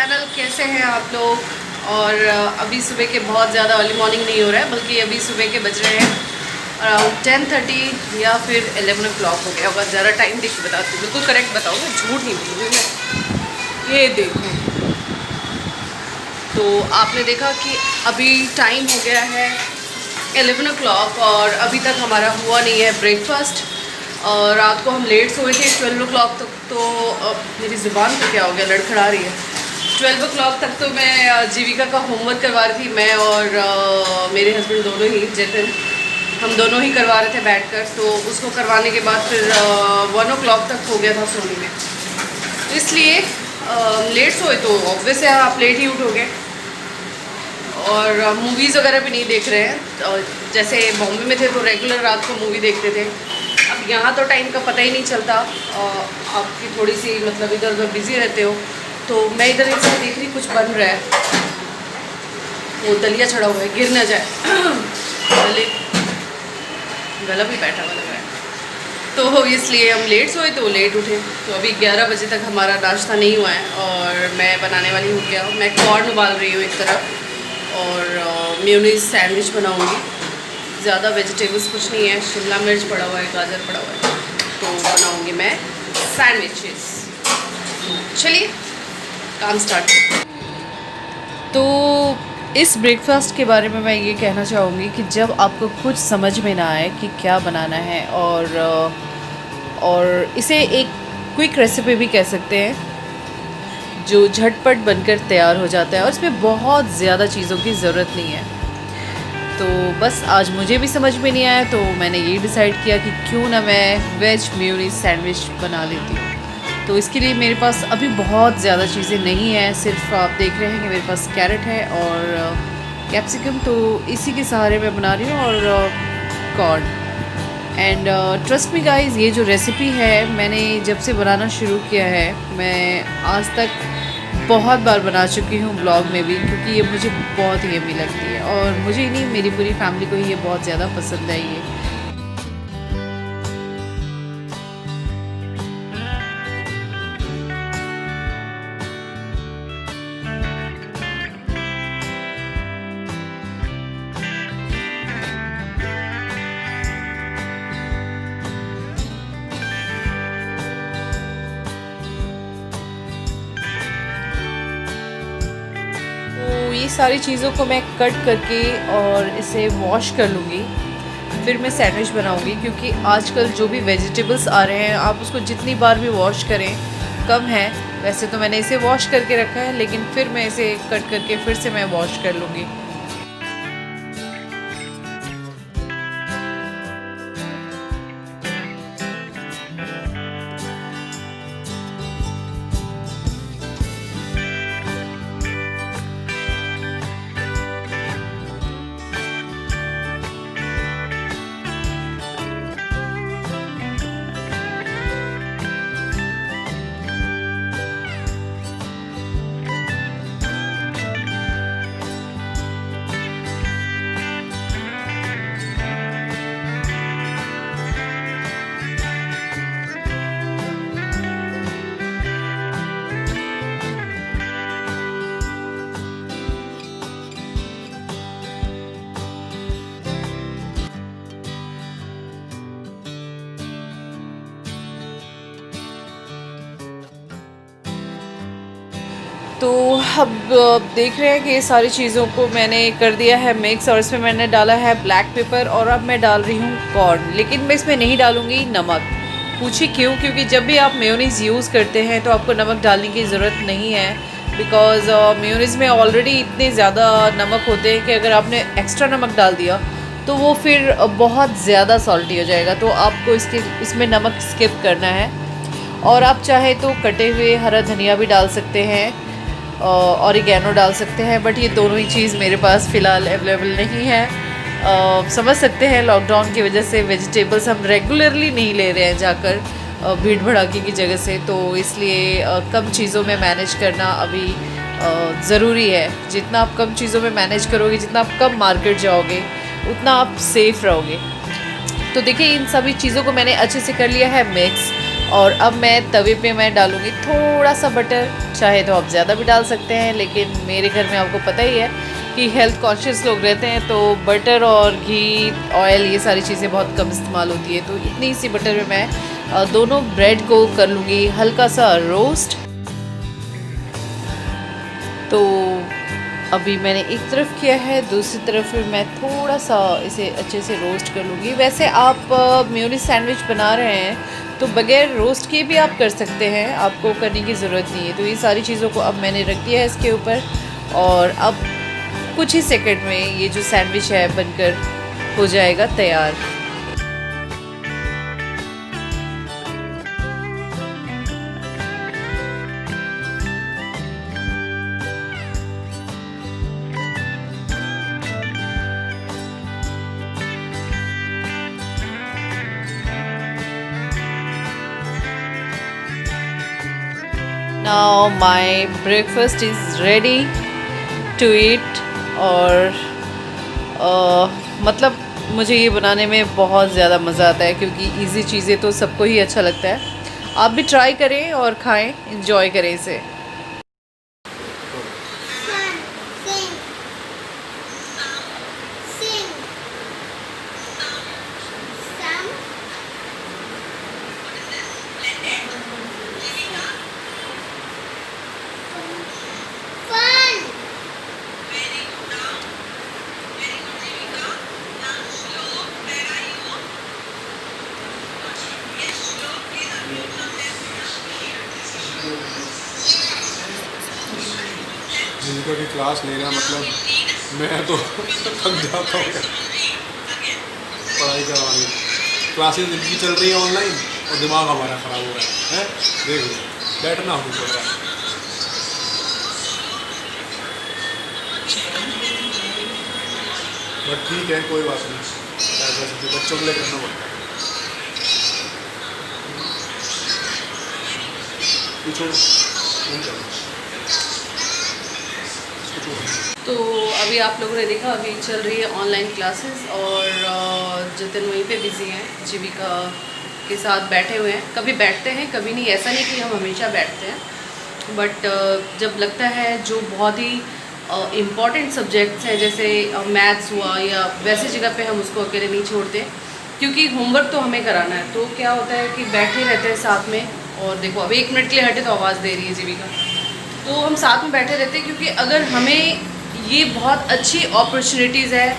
Channel. कैसे हैं आप लोग? और अभी सुबह के बहुत ज़्यादा अर्ली मॉर्निंग नहीं हो रहा है, बल्कि अभी सुबह के बज रहे हैं अराउंड 10:30 या फिर 11 o'clock हो गया होगा। ज़रा टाइम देख के बताती हूँ, बिल्कुल करेक्ट बताऊँगा, झूठ नहीं बोलूँगी मैं। ये देखो, तो आपने देखा कि अभी टाइम हो गया है 11 o'clock और अभी तक हमारा हुआ नहीं है ब्रेकफास्ट। और रात को हम लेट सोए थे 12 o'clock तक। तो मेरी ज़ुबान को क्या हो गया, लड़खड़ा रही है। 12 o'clock तक तो मैं जीविका का होमवर्क करवा रही थी, मैं और मेरे हस्बैंड दोनों ही, जितिन, हम दोनों ही करवा रहे थे बैठकर। तो उसको करवाने के बाद फिर 1 o'clock तक हो गया था सोने में। तो इसलिए लेट सोए तो ऑब्वियस है आप लेट ही उठोगे। और मूवीज़ वगैरह भी नहीं देख रहे हैं। जैसे बॉम्बे में थे तो रेगुलर रात को मूवी देखते थे। अब यहाँ तो टाइम का पता ही नहीं चलता। आपकी थोड़ी सी मतलब इधर उधर बिज़ी रहते हो। तो मैं इधर एक साथ देख रही, कुछ बन रहा है, वो दलिया चढ़ा हुआ है, गिर ना जाए। गला भी बैठा हुआ लग रहा है। तो इसलिए हम लेट सोए तो लेट उठे। तो अभी 11 बजे तक हमारा नाश्ता नहीं हुआ है और मैं बनाने वाली हूँ क्या, मैं कॉर्न उबाल रही हूँ एक तरफ और मेयोनीज सैंडविच बनाऊँगी। ज़्यादा वेजिटेबल्स कुछ नहीं है, शिमला मिर्च पड़ा हुआ है, गाजर पड़ा हुआ है, तो बनाऊँगी मैं सैंडविचेस। चलिए काम स्टार्ट। तो इस ब्रेकफास्ट के बारे में मैं ये कहना चाहूँगी कि जब आपको कुछ समझ में ना आए कि क्या बनाना है, और इसे एक क्विक रेसिपी भी कह सकते हैं जो झटपट बनकर तैयार हो जाता है और इसमें बहुत ज़्यादा चीज़ों की ज़रूरत नहीं है। तो बस आज मुझे भी समझ में नहीं आया, तो मैंने ये डिसाइड किया कि क्यों ना मैं वेज मेयोनीज सैंडविच बना लेती हूँ। तो इसके लिए मेरे पास अभी बहुत ज़्यादा चीज़ें नहीं हैं, सिर्फ आप देख रहे हैं कि मेरे पास कैरेट है और कैप्सिकम, तो इसी के सहारे मैं बना रही हूँ, और corn. And trust me guys, ये जो रेसिपी है मैंने जब से बनाना शुरू किया है, मैं आज तक बहुत बार बना चुकी हूँ ब्लॉग में भी, क्योंकि ये मुझे बहुत ही यम्मी लगती है और मुझे ही नहीं, मेरी पूरी फैमिली को ही ये बहुत ज़्यादा पसंद है ये। ये सारी चीज़ों को मैं कट करके और इसे वॉश कर लूँगी, फिर मैं सैंडविच बनाऊँगी। क्योंकि आजकल जो भी वेजिटेबल्स आ रहे हैं, आप उसको जितनी बार भी वॉश करें कम है। वैसे तो मैंने इसे वॉश करके रखा है, लेकिन फिर मैं इसे कट करके फिर से मैं वॉश कर लूँगी। तो अब देख रहे हैं कि ये सारी चीज़ों को मैंने कर दिया है मिक्स, और इसमें मैंने डाला है ब्लैक पेपर, और अब मैं डाल रही हूँ कॉर्न। लेकिन मैं इसमें नहीं डालूँगी नमक। पूछिए क्यों? क्योंकि जब भी आप मेयोनीज़ यूज़ करते हैं तो आपको नमक डालने की ज़रूरत नहीं है, बिकॉज़ मेयोनीज़ में ऑलरेडी इतने ज़्यादा नमक होते हैं कि अगर आपने एक्स्ट्रा नमक डाल दिया तो वो फिर बहुत ज़्यादा सॉल्टी हो जाएगा। तो आपको इसमें नमक स्किप करना है। और आप चाहे तो कटे हुए हरा धनिया भी डाल सकते हैं, ऑरिगेनो डाल सकते हैं, बट ये दोनों ही चीज़ मेरे पास फ़िलहाल अवेलेबल नहीं है। समझ सकते हैं लॉकडाउन की वजह से वेजिटेबल्स हम रेगुलरली नहीं ले रहे हैं जाकर भीड़ भड़ाके की जगह से, तो इसलिए कम चीज़ों में मैनेज करना अभी ज़रूरी है। जितना आप कम चीज़ों में मैनेज करोगे, जितना आप कम मार्केट जाओगे, उतना आप सेफ़ रहोगे। तो देखिए इन सभी चीज़ों को मैंने अच्छे से कर लिया है मिक्स, और अब मैं तवे पे मैं डालूँगी थोड़ा सा बटर, चाहे तो आप ज़्यादा भी डाल सकते हैं, लेकिन मेरे घर में आपको पता ही है कि हेल्थ कॉन्शियस लोग रहते हैं, तो बटर और घी, ऑयल, ये सारी चीज़ें बहुत कम इस्तेमाल होती है। तो इतनी सी बटर में मैं दोनों ब्रेड को कर लूँगी हल्का सा रोस्ट। तो अभी मैंने एक तरफ किया है, दूसरी तरफ फिर मैं थोड़ा सा इसे अच्छे से रोस्ट कर लूँगी। वैसे आप मेयोनीज सैंडविच बना रहे हैं तो बगैर रोस्ट के भी आप कर सकते हैं, आपको करने की ज़रूरत नहीं है। तो ये सारी चीज़ों को अब मैंने रख दिया है इसके ऊपर, और अब कुछ ही सेकंड में ये जो सैंडविच है बनकर हो जाएगा तैयार। Now my breakfast is ready to eat। और मतलब मुझे ये बनाने में बहुत ज़्यादा मज़ा आता है, क्योंकि इजी चीज़ें तो सबको ही अच्छा लगता है। आप भी ट्राई करें और खाएं, इंजॉय करें इसे। जिनका भी क्लास ले रहा, मतलब मैं तो थक जाता हूँ पढ़ाई करवानी। क्लासेस जिनकी चल रही है ऑनलाइन और दिमाग हमारा ख़राब हो रहा है। देख लो, बैठना हो पड़ रहा है। बट ठीक है, कोई बात नहीं, क्या कर सकते, बच्चों के लिए करना पड़ता है। तो अभी आप लोगों ने देखा, अभी चल रही है ऑनलाइन क्लासेस, और जितिन वहीं पे बिज़ी हैं, जीविका के साथ बैठे हुए हैं। कभी बैठते हैं, कभी नहीं, ऐसा नहीं कि हम हमेशा बैठते हैं, बट जब लगता है जो बहुत ही इम्पॉर्टेंट सब्जेक्ट्स हैं, जैसे मैथ्स हुआ या वैसे जगह पे हम उसको अकेले नहीं छोड़ते, क्योंकि होमवर्क तो हमें कराना है। तो क्या होता है कि बैठे रहते हैं साथ में, और देखो अब 1 मिनट के लिए हटे तो आवाज़ दे रही है जीविका, तो हम साथ में बैठे रहते हैं, क्योंकि अगर हमें ये बहुत अच्छी अपॉर्चुनिटीज़ है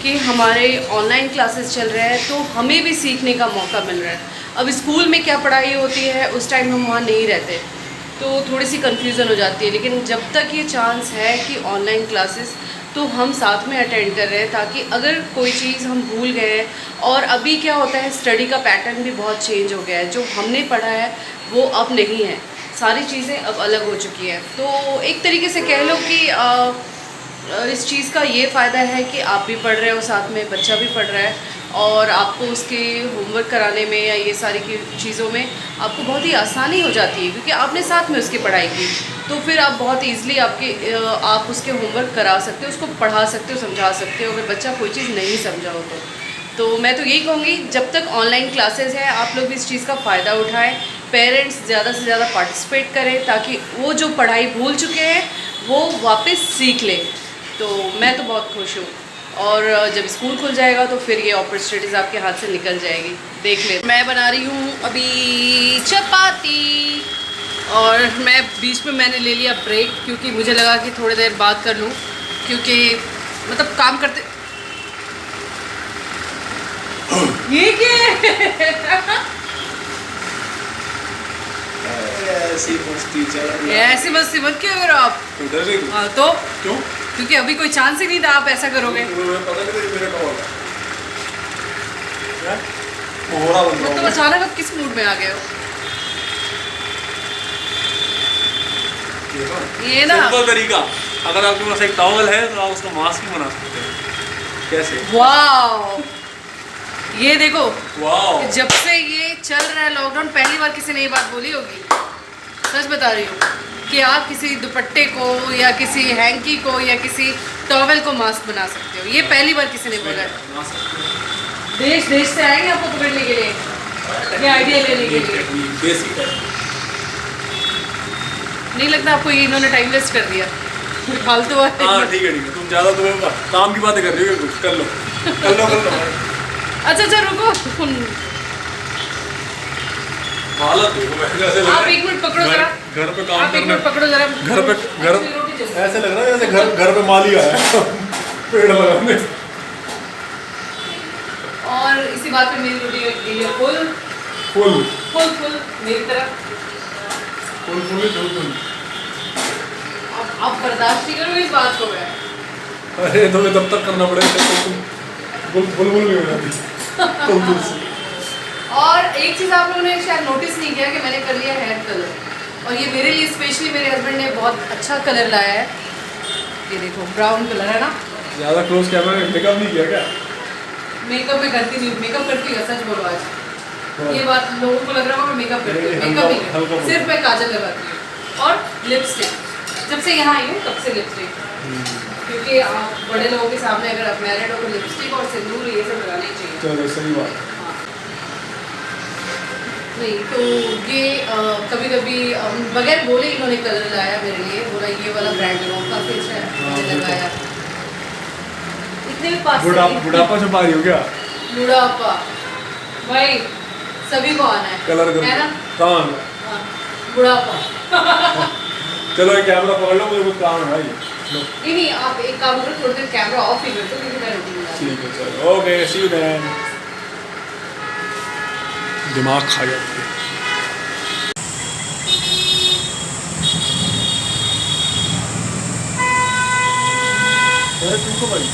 कि हमारे ऑनलाइन क्लासेस चल रहे हैं, तो हमें भी सीखने का मौका मिल रहा है। अब स्कूल में क्या पढ़ाई होती है उस टाइम हम वहाँ नहीं रहते, तो थोड़ी सी कन्फ्यूज़न हो जाती है। लेकिन जब तक ये चांस है कि ऑनलाइन क्लासेस, तो हम साथ में अटेंड कर रहे हैं, ताकि अगर कोई चीज़ हम भूल गए हैं, और अभी क्या होता है स्टडी का पैटर्न भी बहुत चेंज हो गया है, जो हमने पढ़ा है वो अब नहीं है, सारी चीज़ें अब अलग हो चुकी हैं। तो एक तरीके से कह लो कि इस चीज़ का ये फ़ायदा है कि आप भी पढ़ रहे हो, साथ में बच्चा भी पढ़ रहा है, और आपको उसके होमवर्क कराने में या ये सारी की चीज़ों में आपको बहुत ही आसानी हो जाती है, क्योंकि आपने साथ में उसकी पढ़ाई की, तो फिर आप बहुत ईज़िली आप उसके होमवर्क करा सकते हो, उसको पढ़ा सकते हो, समझा सकते हो, अगर बच्चा कोई चीज़ नहीं समझा हो तो मैं तो यही कहूँगी, जब तक ऑनलाइन क्लासेस है आप लोग भी इस चीज़ का फ़ायदा उठाएं, पेरेंट्स ज़्यादा से ज़्यादा पार्टिसिपेट करें, ताकि वो जो पढ़ाई भूल चुके हैं वो वापस सीख लें। तो मैं तो बहुत खुश हूँ, और जब स्कूल खुल जाएगा तो फिर ये अपॉर्चुनिटीज़ आपके हाथ से निकल जाएगी। देख ले, मैं बना रही हूँ अभी चपाती, और मैं बीच में मैंने ले लिया ब्रेक, क्योंकि मुझे लगा कि थोड़ी देर बात कर लूँ, क्योंकि मतलब काम करते ये क्या ऐसी मस्ती मत क्या करो आप। हाँ तो क्यों? क्योंकि अभी कोई चांस ही नहीं था आप ऐसा करोगे। मतलब अचानक आप किस मूड में आ गए हो? ये ना सिंपल तरीका, अगर आपके पास एक टॉवल है तो आप उसका मास्क भी बना सकते हैं। कैसे? वाओ, ये देखो, वाओ, जब से ये चल रहा है लॉकडाउन, पहली बार किसी ने ये बात बोली होगी, सच बता रही हूँ, कि आप किसी दुपट्टे को या किसी हैंकी को या किसी टॉवल को मास्क बना सकते हो। ये पहली बार किसी ने बोला है। देश देश से आएंगे आपको पकड़ने के लिए। ये आइडिया लेने के लिए। देसी टेक्निक। नहीं लगता आपको ये इन्होंने टाइम वेस्ट कर दिया? फालतू बात। हाँ ठीक है तुम ज़्यादा तुम्हें काम की बातें कर रही हो, कुछ कर लो। अच्छा रुको, हालत देखो ऐसे लग रहा आप है 1 मिनट पकड़ो जरा। घर पे काम आप 1 करने मिनट पकड़ो जरा। घर ऐसे लग रहा है जैसे घर पे माली आया है पेड़ लगाने। और इसी बात पे मेरी रोटी गई है फुल मेरी तरफ। फुल। अब बर्दाश्त नहीं करो इस बात को मैं। अरे तुम्हें तब तक करना पड़ेगा तुम बुलबुल भी हो जाती। और एक चीज़ आप लोगों ने शायद नोटिस नहीं किया कि मैंने कर लिया हेयर कलर, और ये मेरे लिए स्पेशली मेरे हस्बैंड ने बहुत अच्छा कलर लाया है। ये देखो ब्राउन कलर है ना। ज़्यादा क्लोज कैमरा में मेकअप नहीं किया क्या? मेकअप में करती नहीं, मेकअप करती है, सच बोलो आज ये बात लोगों को लग रहा होगा मैं मेकअप करती हूँ, मेकअप नहीं करती, सिर्फ मैं काजल लगाती हूँ और लिपस्टिक। जब से यहाँ आई हूँ तब से लिपस्टिक, क्योंकि आप बड़े लोगों के सामने अगर आप मैरिड हो तो लिपस्टिक और सिंदूर ये सब लगाना ही चाहिए। चलो सही बात। नहीं तो ये कभी कभी बगैर बोले इन्होंने कलर लाया मेरे लिए, बोला ये वाला ब्रांड लो, काफ़ी अच्छा है, मैंने लगाया। इतने भी पास बुढ़ापा छुपा रही हो क्या? बुढ़ापा भाई सभी को आना है, कलर है ना? काम बुढ़ापा। चलो एक कैमरा पकड़ लो, मुझे कुछ काम है भाई। नहीं आप एक काम करो, थोड़ी देर कैमरा ऑफ ही कर दो क्योंकि मैं रोटी बना रही हूँ। ठीक है चलो ओके सी यू देन। दिमाग खा जाती है। तुमको भाई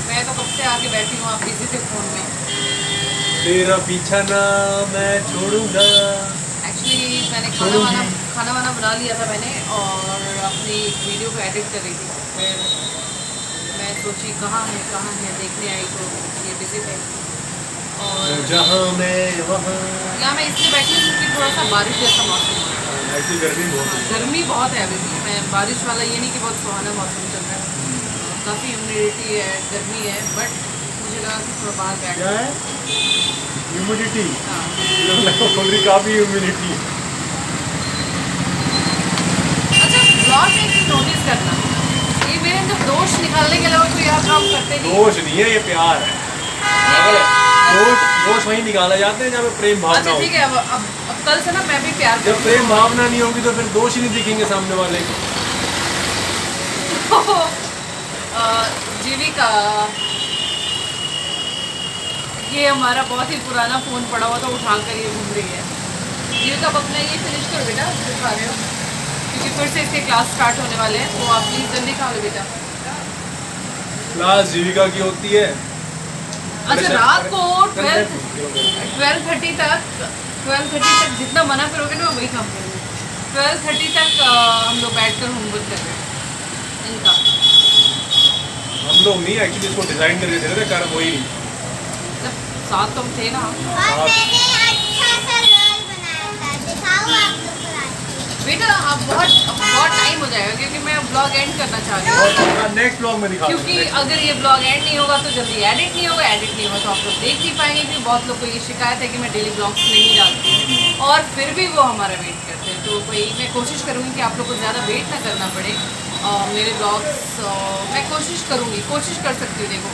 मैं तो कब से आके बैठी हूँ, आप बिजी थे फोन में। तेरा पीछा ना मैं छोड़ूंगा। एक्चुअली मैंने खाना वाना बना लिया था मैंने, और अपनी वीडियो को एडिट कर रही थी। फिर मैं सोची कहाँ है देखने आई तो ये बिजी थे। और जहाँ मैं वहाँ यहाँ मैं इसलिए बैठी हूँ क्योंकि थोड़ा सा बारिश जैसा मौसम हो रहा है। ऐसी गर्मी बहुत है। गर्मी बहुत है अभी भी, मैं बारिश वाला ये नहीं कि बहुत सुहाना मौसम चल रहा है, काफ़ी ह्यूमिडिटी है, गर्मी है, बट मुझे लगा कि थोड़ा बाहर बैठ क्या है ह्यूमिडिटी? हाँ काफ़ी ह्यूमिडिटी। अच्छा ब्लॉग में एक नोटिस करना, ये मेरे अंदर दोष निकालने के अलावा कोई और काम करते नहीं। दोष नहीं है, ये प्यार है। दोष वहीं निकाला जाते हैं जब प्रेम भावना। अच्छा ठीक है, अब कल से ना मैं भी प्यार जब प्रेम भावना नहीं होगी तो फिर दोष ही नहीं दिखेंगे सामने वाले को। जीविका, ये हमारा बहुत ही पुराना फ़ोन पड़ा हुआ था, उठा कर ये घूम रही है। जीविका अब अपना ये फिनिश करो बेटा, जो खा रहे हो, क्योंकि फिर से इसके क्लास स्टार्ट होने वाले हैं, तो आप प्लीज़ जल्दी खा लो बेटा। क्लास जीविका की होती है अच्छा रात को 12:30 तक जितना मना करोगे ना वही काम करोगे। 12:30 तक हम लोग बैठकर होमवर्क कर रहे हैं इनका। हम लोग नहीं, एक्चुअली इसको डिजाइन करके दे रहे थे, कर वही नहीं। जब साथ तुम थे ना। और मैंने अच्छा सा रोल बनाया था, दिखाओ आप लोग को आज। बेटा आप बहुत टाइम हो जाएगा क्योंकि मैं ब्लॉग एंड करना चाह रही हूँ। नेक्स्ट ब्लॉग में दिखा क्योंकि अगर ये ब्लॉग एंड नहीं होगा तो जल्दी एडिट नहीं होगा, एडिट नहीं होगा तो आप लोग देख नहीं पाएंगे। क्योंकि बहुत लोग को ये शिकायत है कि मैं डेली ब्लॉग्स नहीं डालती और फिर भी वो हमारा वेट करते हैं। तो भाई मैं कोशिश करूँगी कि आप लोग को ज़्यादा वेट ना करना पड़े मेरे ब्लॉग्स। मैं कोशिश करूँगी, कोशिश कर सकती हूँ। देखो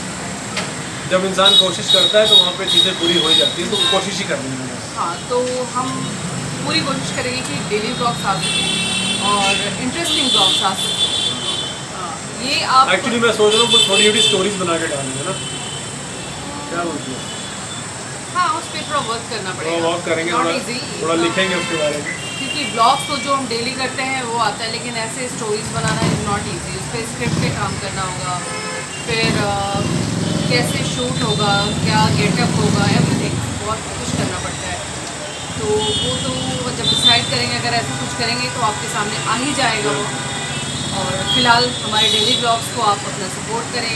जब इंसान कोशिश करता है तो वहाँ पे चीज़ें पूरी हो जाती है, तो कोशिश ही करनी है। हाँ तो हम पूरी कोशिश करेंगे कि डेली ब्लॉग्स आ सकें और इंटरेस्टिंग ब्लॉग्स आ सकें। ये आप एक्चुअली मैं सोच रहा हूँ कुछ छोटी छोटी स्टोरीज बना के डालेंगे ना, क्या बोलती है? हाँ उस पर थोड़ा वर्क करना थोड़ा पड़ेगा, वर्क करेंगे, Not थोड़ा easy। थोड़ा लिखेंगे उसके बारे में। क्योंकि ब्लॉग्स तो जो हम डेली करते हैं वो आता है, लेकिन ऐसे stories banana is not easy. उस पर स्क्रिप्ट पे काम करना होगा, फिर कैसे शूट होगा, क्या गेटअप होगा, एवरीथिंग बहुत कुछ करना पड़ता है। तो वो तो जब डिसाइड करेंगे, अगर ऐसा कुछ करेंगे तो आपके सामने आ ही जाएगा वो। और फिलहाल हमारे डेली ब्लॉग्स को आप अपना सपोर्ट करें,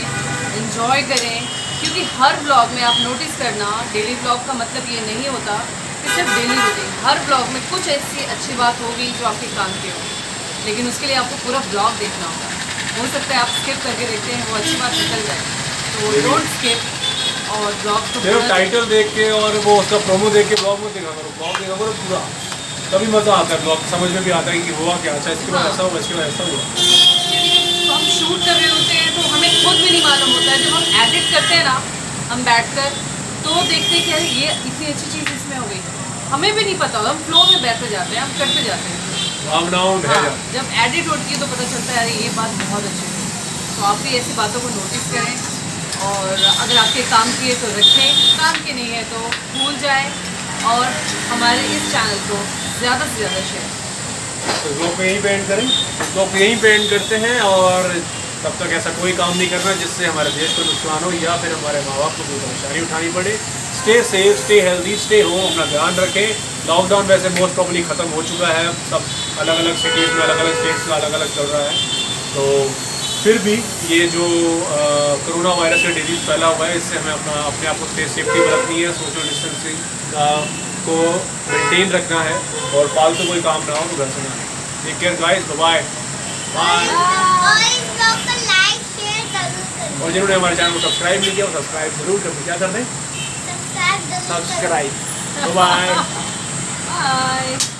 एंजॉय करें, क्योंकि हर ब्लॉग में आप नोटिस करना, डेली ब्लॉग का मतलब ये नहीं होता कि सिर्फ डेली रूटीन। हर ब्लॉग में कुछ ऐसी अच्छी बात होगी जो आपके काम की होगी, लेकिन उसके लिए आपको पूरा ब्लॉग देखना होगा। हो सकता है आप स्किप करके देखते हैं, वो अच्छी बात निकल जाए, तो डोंट स्किप। और ब्लॉग तो सिर्फ पूरा टाइटल देख के और वो उसका प्रोमो देख के ब्लॉग में देखा करो, ब्लॉग देखा करो पूरा, तभी मज़ा आता है, ब्लॉग समझ में भी आता है कि हुआ क्या, अच्छा इसके बाद हाँ। ऐसा हुआ, इसके बाद ऐसा हुआ। तो हम शूट कर रहे होते हैं तो हमें खुद भी नहीं मालूम होता है, जब हम एडिट करते हैं ना हम बैठकर तो देखते हैं कि यार ये इतनी अच्छी चीज़ इसमें हो गई, हमें भी नहीं पता होता, हम फ्लो में बहते जाते हैं, हम करते जाते हैं। भावनाओं बह हाँ, जाती जब एडिट होती है तो पता चलता है अरे ये बात बहुत अच्छी है। तो आप भी ऐसी बातों को नोटिस करें और अगर आपके काम की है तो रखें, काम की नहीं है तो भूल जाएं और हमारे इस चैनल को ज़्यादा से ज़्यादा शेयर। तो ब्लॉग को यहीं पे एंड करें, ब्लॉग को यहीं पे एंड करते हैं और तब तक ऐसा कोई काम नहीं करना जिससे हमारे देश को नुकसान हो या फिर हमारे माँ बाप को कोई परेशानी उठानी पड़े। Stay safe, stay healthy, stay home, अपना ध्यान रखें। लॉकडाउन वैसे मोस्ट प्रॉब्ली ख़त्म हो चुका है, सब अलग अलग सिटीज़ में अलग अलग स्टेट्स में अलग अलग चल रहा है, तो फिर भी ये जो कोरोना वायरस का डिजीज़ फैला हुआ है इससे हमें अपने आप को सेफ्टी बरतनी है, सोशल डिस्टेंसिंग को मेंटेन रखना है और फालतू कोई काम ना हो तो घर से ना आए। Take care guys, bye bye. और इस ब्लॉग को लाइक शेयर जरूर करें। और जिन्होंने हमारे चैनल को सब्सक्राइब नहीं किया वो सब्सक्राइब जरूर कर दें। क्या कर दें? सब्सक्राइब जरूर करें। सब्सक्राइब। बाय। बाय।